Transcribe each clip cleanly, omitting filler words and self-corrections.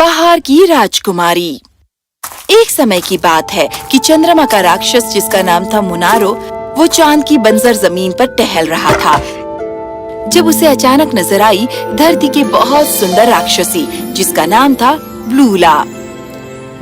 बाहर की राजकुमारी। एक समय की बात है कि चंद्रमा का राक्षस जिसका नाम था मुनारो, वो चांद की बंजर जमीन पर टहल रहा था जब उसे अचानक नजर आई धरती की बहुत सुंदर राक्षसी जिसका नाम था ब्लूला।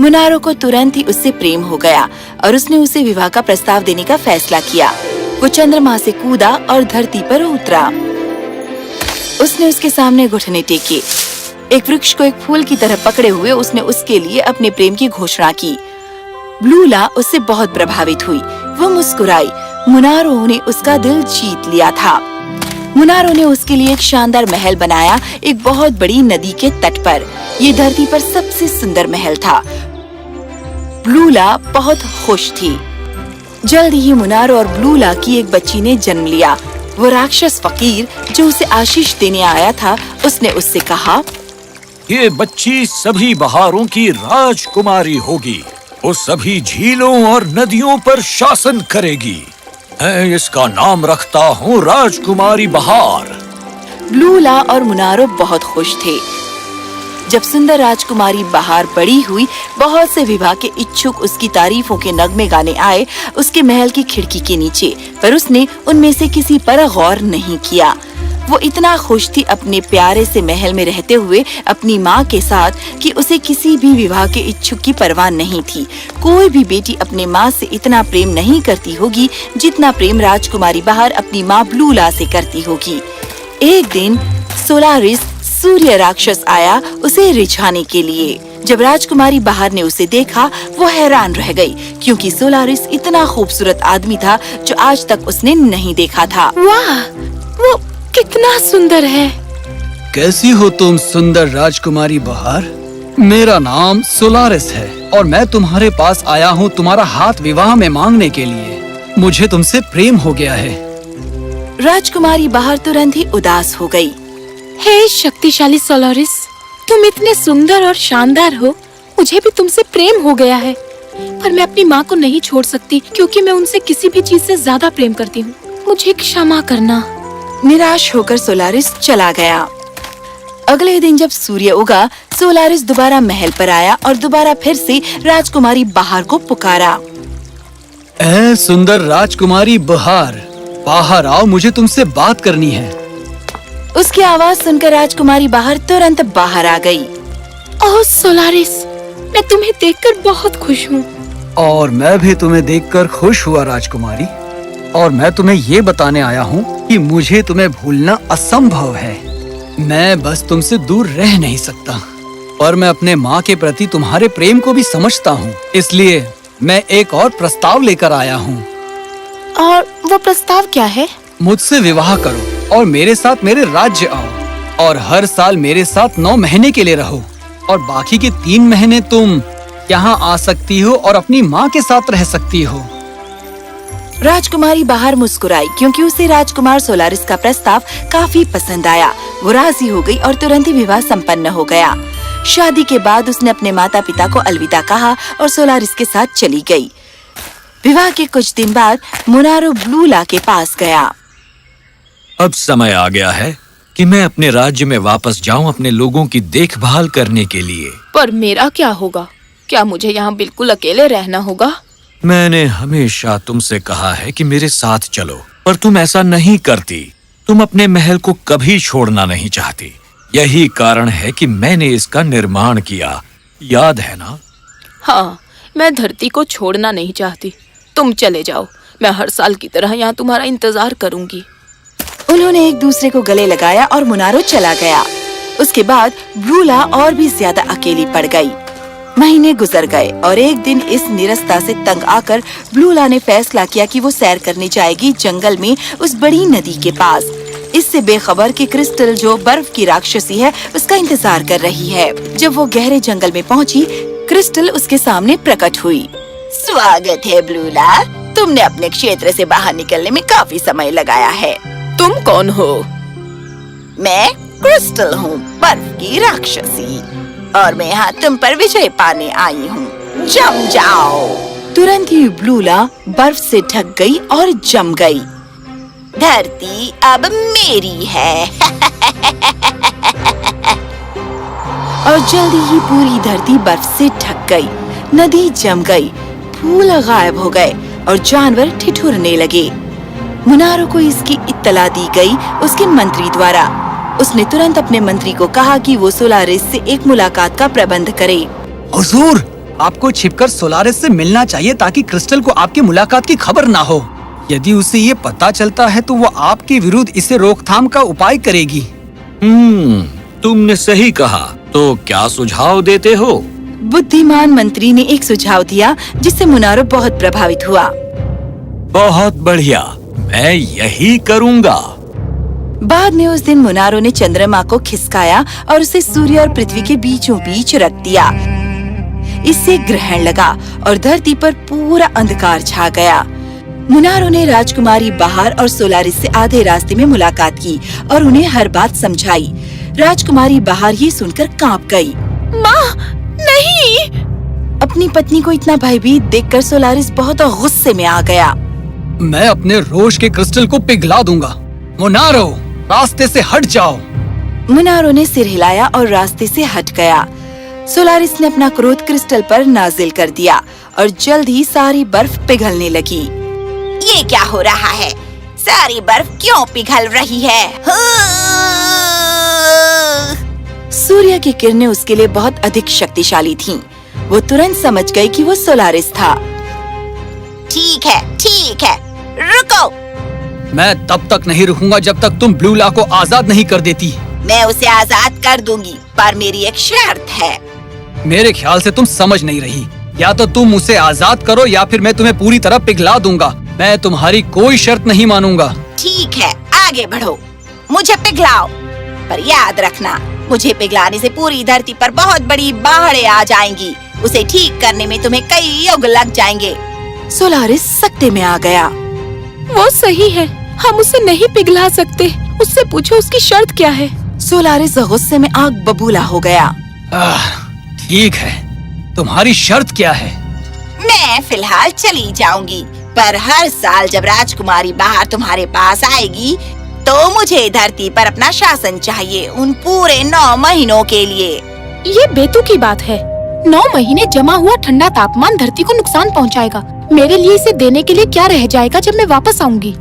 मुनारो को तुरंत ही उससे प्रेम हो गया और उसने उसे विवाह का प्रस्ताव देने का फैसला किया। वो चंद्रमा से कूदा और धरती पर उतरा। उसने उसके सामने घुटने टेके। एक वृक्ष को एक फूल की तरह पकड़े हुए उसने उसके लिए अपने प्रेम की घोषणा की। ब्लूला उससे बहुत प्रभावित हुई। वो मुस्कुराई। मुनारो ने उसका दिल जीत लिया था। मुनारो ने उसके लिए एक शानदार महल बनाया, एक बहुत बड़ी नदी के तट पर। ये धरती पर सबसे सुंदर महल था। ब्लूला बहुत खुश थी। जल्द ही मुनारो और ब्लूला की एक बच्ची ने जन्म लिया। वो राक्षस फकीर जो उसे आशीष देने आया था, उसने उससे कहा, ये बच्ची सभी बहारों की राजकुमारी होगी। वो सभी झीलों और नदियों पर शासन करेगी। मैं इसका नाम रखता हूँ राजकुमारी बहार। ब्लूला और मुनारो बहुत खुश थे। जब सुंदर राजकुमारी बहार बड़ी हुई, बहुत से विवाह के इच्छुक उसकी तारीफों के नगमे गाने आए उसके महल की खिड़की के नीचे, पर उसने उनमें से किसी पर गौर नहीं किया। वो इतना खुश थी अपने प्यारे से महल में रहते हुए अपनी माँ के साथ कि उसे किसी भी विवाह के इच्छुक की परवाह नहीं थी। कोई भी बेटी अपने माँ से इतना प्रेम नहीं करती होगी जितना प्रेम राजकुमारी बहार अपनी माँ ब्लूला से करती होगी। एक दिन सोलारिस सूर्य राक्षस आया उसे रिझाने के लिए। जब राजकुमारी बहार ने उसे देखा, वो हैरान रह गई क्योंकि सोलारिस इतना खूबसूरत आदमी था जो आज तक उसने नहीं देखा था। वाह, वो कितना सुंदर है। कैसी हो तुम सुंदर राजकुमारी बहार? मेरा नाम सोलारिस है और मैं तुम्हारे पास आया हूँ तुम्हारा हाथ विवाह में मांगने के लिए। मुझे तुमसे प्रेम हो गया है। राजकुमारी बहार तुरंत ही उदास हो गई। हे शक्तिशाली सोलारिस, तुम इतने सुंदर और शानदार हो, मुझे भी तुमसे प्रेम हो गया है। पर मैं अपनी माँ को नहीं छोड़ सकती क्योंकि मैं उनसे किसी भी चीज से ज्यादा प्रेम करती हूँ। मुझे क्षमा करना। निराश होकर सोलारिस चला गया। अगले दिन जब सूर्य उगा, सोलारिस दोबारा महल पर आया और दोबारा फिर से राजकुमारी बहार को पुकारा। ऐ सुंदर राजकुमारी बहार, बाहर आओ, मुझे तुमसे बात करनी है। उसकी आवाज सुनकर राजकुमारी बहार तुरंत बाहर आ गई। ओह सोलारिस, मैं तुम्हें देखकर बहुत खुश हूँ। और मैं भी तुम्हें देखकर खुश हुआ राजकुमारी। और मैं तुम्हें ये बताने आया हूँ कि मुझे तुम्हें भूलना असंभव है। मैं बस तुमसे दूर रह नहीं सकता, पर मैं अपने माँ के प्रति तुम्हारे प्रेम को भी समझता हूँ। इसलिए मैं एक और प्रस्ताव लेकर आया हूँ। और वो प्रस्ताव क्या है? मुझसे विवाह करो और मेरे साथ मेरे राज्य आओ और हर साल मेरे साथ 9 महीने के लिए रहो और बाकी के 3 महीने तुम यहाँ आ सकती हो और अपनी माँ के साथ रह सकती हो। राजकुमारी बहार मुस्कुराई क्योंकि उसे राजकुमार सोलारिस का प्रस्ताव काफी पसंद आया। वो राजी हो गई और तुरंत ही विवाह संपन्न हो गया। शादी के बाद उसने अपने माता पिता को अलविदा कहा और सोलारिस के साथ चली गई। विवाह के कुछ दिन बाद मुनारो ब्लूला के पास गया। अब समय आ गया है कि मैं अपने राज्य में वापस जाऊं अपने लोगों की देखभाल करने के लिए। पर मेरा क्या होगा? क्या मुझे यहाँ बिल्कुल अकेले रहना होगा? मैंने हमेशा तुमसे कहा है कि मेरे साथ चलो, पर तुम ऐसा नहीं करती। तुम अपने महल को कभी छोड़ना नहीं चाहती। यही कारण है कि मैंने इसका निर्माण किया, याद है ना? हाँ, मैं धरती को छोड़ना नहीं चाहती। तुम चले जाओ, मैं हर साल की तरह यहाँ तुम्हारा इंतजार करूंगी। उन्होंने एक दूसरे को गले लगाया और मुनारो चला गया। उसके बाद ब्लूला और भी ज्यादा अकेली पड़ गई। महीने गुजर गए और एक दिन इस निरस्ता से तंग आकर ब्लूला ने फैसला किया कि वो सैर करने जाएगी जंगल में उस बड़ी नदी के पास। इससे बेखबर कि क्रिस्टल जो बर्फ की राक्षसी है उसका इंतजार कर रही है। जब वो गहरे जंगल में पहुंची, क्रिस्टल उसके सामने प्रकट हुई। स्वागत है ब्लूला, तुमने अपने क्षेत्र से बाहर निकलने में काफी समय लगाया है। तुम कौन हो? मैं क्रिस्टल हूँ, बर्फ की राक्षसी, और मैं यहाँ तुम पर विजय पाने आई हूँ। जम जाओ। तुरंत ही ब्लूला बर्फ से ढक गई और जम गई। धरती अब मेरी है। और जल्दी ही पूरी धरती बर्फ से ढक गई। नदी जम गई, फूल गायब हो गए और जानवर ठिठुरने लगे। मुनारो को इसकी इत्तला दी गई उसके मंत्री द्वारा। उसने तुरंत अपने मंत्री को कहा कि वो सोलारिस से एक मुलाकात का प्रबंध करे। हुजूर, आपको छिपकर सोलारिस से मिलना चाहिए ताकि क्रिस्टल को आपकी मुलाकात की खबर ना हो। यदि उसे ये पता चलता है तो वो आपके विरुद्ध इसे रोकथाम का उपाय करेगी। तुमने सही कहा। तो क्या सुझाव देते हो? बुद्धिमान मंत्री ने एक सुझाव दिया जिससे मुनारो बहुत प्रभावित हुआ। बहुत बढ़िया, मैं यही करूँगा। बाद में उस दिन मुनारो ने चंद्रमा को खिसकाया और उसे सूर्य और पृथ्वी के बीचों बीच रख दिया। इससे ग्रहण लगा और धरती पर पूरा अंधकार छा गया। मुनारो ने राजकुमारी बहार और सोलारिस से आधे रास्ते में मुलाकात की और उन्हें हर बात समझाई। राजकुमारी बहार ये सुनकर कांप गई। माँ, नहीं! अपनी पत्नी को इतना भयभीत देखकर सोलारिस बहुत गुस्से में आ गया। मैं अपने रोश के क्रिस्टल को पिघला दूंगा। मुनारो, रास्ते से हट जाओ। मुनारो ने सिर हिलाया और रास्ते से हट गया। सोलारिस ने अपना क्रोध क्रिस्टल पर नाजिल कर दिया और जल्द ही सारी बर्फ पिघलने लगी। ये क्या हो रहा है? सारी बर्फ क्यों पिघल रही है? सूर्य की किरणें उसके लिए बहुत अधिक शक्तिशाली थीं। वो तुरंत समझ गई कि वो सोलारिस था। ठीक है, रुको। मैं तब तक नहीं रुकूंगा जब तक तुम ब्लू ला को आजाद नहीं कर देती। मैं उसे आजाद कर दूंगी, पर मेरी एक शर्त है। मेरे ख्याल से तुम समझ नहीं रही। या तो तुम उसे आजाद करो या फिर मैं तुम्हें पूरी तरह पिघला दूंगा। मैं तुम्हारी कोई शर्त नहीं मानूंगा। ठीक है, आगे बढ़ो, मुझे पिघलाओ, पर याद रखना, मुझे पिघलाने से पूरी धरती पर बहुत बड़ी बाढ़ें आ जाएंगी। उसे ठीक करने में तुम्हें कई युग लग जाएंगे। सोलारिस सख्ते में आ गया। वो सही है, हम उसे नहीं पिघला सकते। उससे पूछो उसकी शर्त क्या है। सोलारिस गुस्से में आग बबूला हो गया। ठीक है, तुम्हारी शर्त क्या है? मैं फिलहाल चली जाऊंगी, पर हर साल जब राजकुमारी बहार तुम्हारे पास आएगी तो मुझे धरती पर अपना शासन चाहिए, उन पूरे 9 महीनों के लिए। ये बेतुकी बात है। 9 महीने जमा हुआ ठंडा तापमान धरती को नुकसान पहुंचाएगा। मेरे लिए इसे देने के लिए क्या रह जाएगा जब मैं वापस आऊंगी?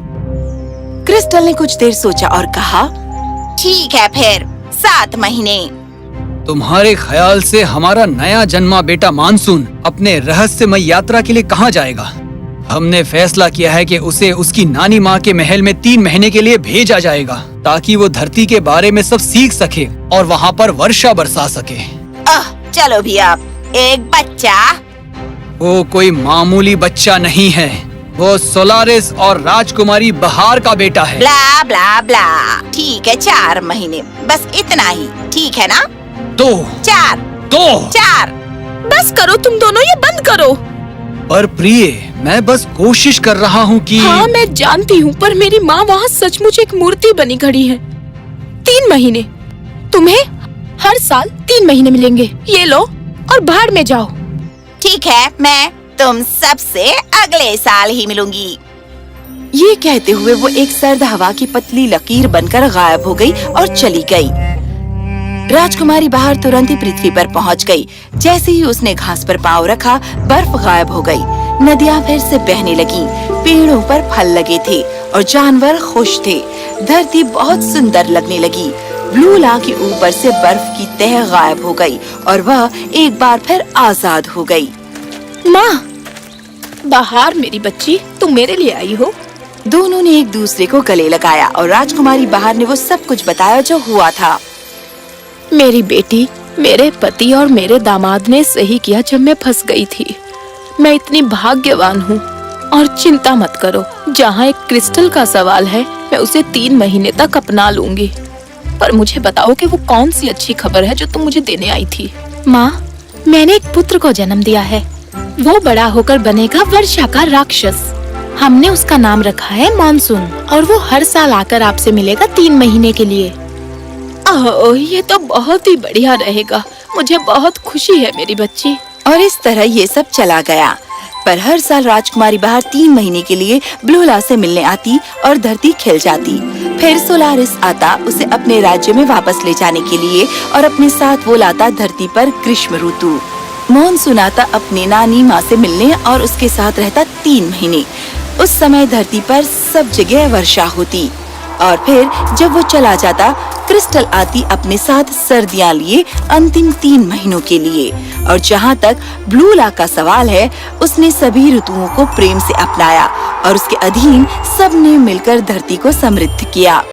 क्रिस्टल ने कुछ देर सोचा और कहा, ठीक है, फिर 7 महीने। तुम्हारे ख्याल से हमारा नया जन्मा बेटा मानसून अपने रहस्यमय यात्रा के लिए कहाँ जाएगा? हमने फैसला किया है कि उसे उसकी नानी माँ के महल में 3 महीने के लिए भेजा जाएगा ताकि वो धरती के बारे में सब सीख सके और वहाँ पर वर्षा बरसा सके। चलो भी अब, एक बच्चा। वो कोई मामूली बच्चा नहीं है, वो सोलारिस और राजकुमारी बहार का बेटा है। ब्ला ब्ला ब्ला। ठीक है, 4 महीने, बस इतना ही, ठीक है ना? 2 4। बस करो तुम दोनों, ये बंद करो। पर प्रिय, मैं बस कोशिश कर रहा हूँ कि। हाँ, मैं जानती हूँ, पर मेरी माँ वहाँ सचमुच एक मूर्ति बनी खड़ी है। 3 महीने, तुम्हें हर साल 3 महीने मिलेंगे। ये लो और बाहर में जाओ। ठीक है, मैं तुम सबसे अगले साल ही मिलूंगी। ये कहते हुए वो एक सर्द हवा की पतली लकीर बनकर गायब हो गई और चली गई। राजकुमारी बहार तुरंत ही पृथ्वी पर पहुंच गई। जैसे ही उसने घास पर पांव रखा, बर्फ गायब हो गई। नदियां फिर से बहने लगीं, पेड़ों पर फल लगे थे और जानवर खुश थे। धरती बहुत सुंदर लगने लगी। ब्लू ला के ऊपर से बर्फ की तह गायब हो गई और वह एक बार फिर आजाद हो गई। माँ, बाहर मेरी बच्ची, तुम मेरे लिए आई हो। दोनों ने एक दूसरे को गले लगाया और राजकुमारी बहार ने वो सब कुछ बताया जो हुआ था। मेरी बेटी, मेरे पति और मेरे दामाद ने सही किया जब मैं फंस गई थी। मैं इतनी भाग्यवान हूँ। और चिंता मत करो, जहाँ एक क्रिस्टल का सवाल है, मैं उसे 3 महीने तक अपना लूंगी। पर मुझे बताओ कि वो कौन सी अच्छी खबर है जो तुम मुझे देने आई थी। माँ, मैंने एक पुत्र को जन्म दिया है। वो बड़ा होकर बनेगा वर्षा का राक्षस। हमने उसका नाम रखा है मानसून और वो हर साल आकर आपसे मिलेगा 3 महीने के लिए। ओह, ये तो बहुत ही बढ़िया रहेगा। मुझे बहुत खुशी है मेरी बच्ची। और इस तरह ये सब चला गया। पर हर साल राजकुमारी बाहर 3 महीने के लिए ब्लूला से मिलने आती और धरती खिल जाती। फिर सोलारिस आता उसे अपने राज्य में वापस ले जाने के लिए और अपने साथ वो लाता धरती पर ग्रीष्म ऋतु। मॉनसून आता अपने नानी माँ से मिलने और उसके साथ रहता 3 महीने। उस समय धरती पर सब जगह वर्षा होती और फिर जब वो चला जाता, क्रिस्टल आती अपने साथ सर्दियाँ लिए अंतिम 3 महीनों के लिए। और जहाँ तक ब्लूला का सवाल है, उसने सभी ऋतुओं को प्रेम से अपनाया और उसके अधीन सबने मिलकर धरती को समृद्ध किया।